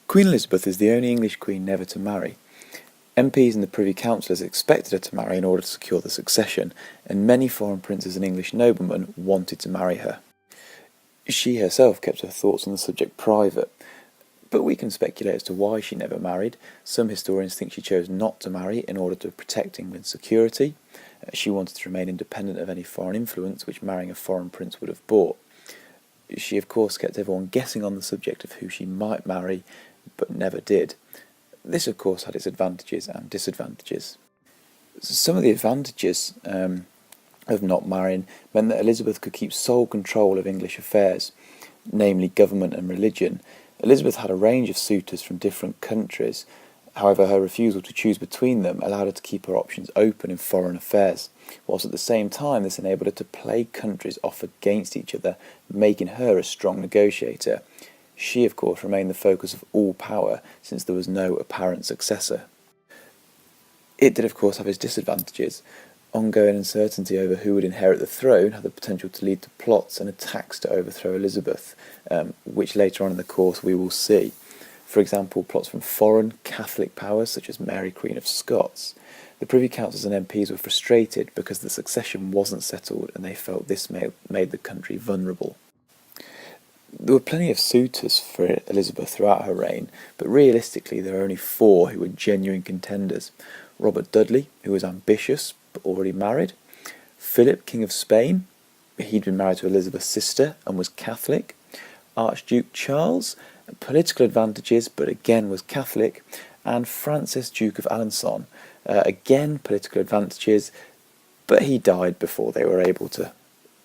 Queen Elizabeth is the only English queen never to marry. MPs and the Privy Councillors expected her to marry in order to secure the succession, and many foreign princes and English noblemen wanted to marry her. She herself kept her thoughts on the subject private, but we can speculate as to why she never married. Some historians think she chose not to marry in order to protect England's security. She wanted to remain independent of any foreign influence which marrying a foreign prince would have brought. She of course kept everyone guessing on the subject of who she might marry, but never did. This of course had its advantages and disadvantages. Some of the advantages of not marrying meant that Elizabeth could keep sole control of English affairs, namely government and religion. Elizabeth had a range of suitors from different countries. However, her refusal to choose between them allowed her to keep her options open in foreign affairs, whilst at the same time this enabled her to play countries off against each other, making her a strong negotiator. She, of course, remained the focus of all power, since there was no apparent successor. It did, of course, have its disadvantages. Ongoing uncertainty over who would inherit the throne had the potential to lead to plots and attacks to overthrow Elizabeth, which later on in the course we will see. For example, plots from foreign Catholic powers such as Mary Queen of Scots. The Privy Councillors and MPs were frustrated because the succession wasn't settled and they felt this made the country vulnerable. There were plenty of suitors for Elizabeth throughout her reign, but realistically there were only 4 who were genuine contenders. Robert Dudley, who was ambitious but already married. Philip, King of Spain, he'd been married to Elizabeth's sister and was Catholic. Archduke Charles, political advantages but again was Catholic. And Francis, Duke of Alençon, again political advantages, but he died before they were able to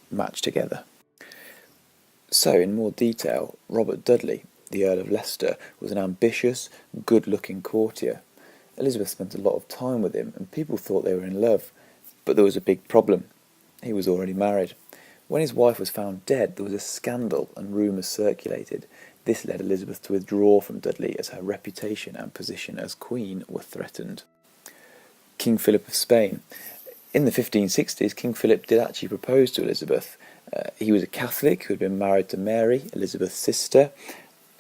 match together. So, in more detail, Robert Dudley, the Earl of Leicester, was an ambitious, good-looking courtier. Elizabeth spent a lot of time with him, and people thought they were in love, but there was a big problem. He was already married. When his wife was found dead, there was a scandal and rumours circulated. This led Elizabeth to withdraw from Dudley as her reputation and position as Queen were threatened. King Philip of Spain. In the 1560s, King Philip did actually propose to Elizabeth. He was a Catholic who had been married to Mary, Elizabeth's sister.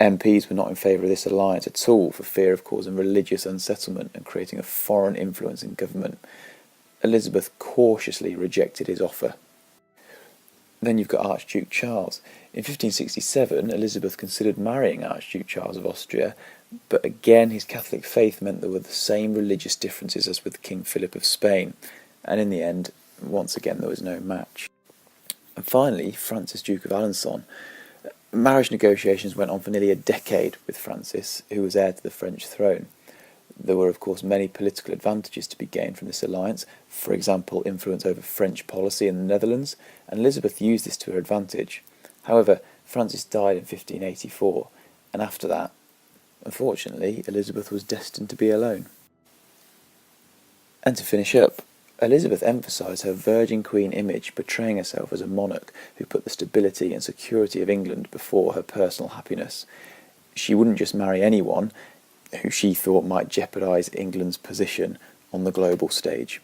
MPs were not in favour of this alliance at all for fear of causing religious unsettlement and creating a foreign influence in government. Elizabeth cautiously rejected his offer. Then you've got Archduke Charles. In 1567, Elizabeth considered marrying Archduke Charles of Austria, but again his Catholic faith meant there were the same religious differences as with King Philip of Spain, and in the end, once again, there was no match. And finally, Francis, Duke of Alençon. Marriage negotiations went on for nearly a decade with Francis, who was heir to the French throne. There were, of course, many political advantages to be gained from this alliance, for example, influence over French policy in the Netherlands, and Elizabeth used this to her advantage. However, Francis died in 1584, and after that, unfortunately, Elizabeth was destined to be alone. And to finish up, Elizabeth emphasised her Virgin Queen image, portraying herself as a monarch who put the stability and security of England before her personal happiness. She wouldn't just marry anyone who she thought might jeopardise England's position on the global stage.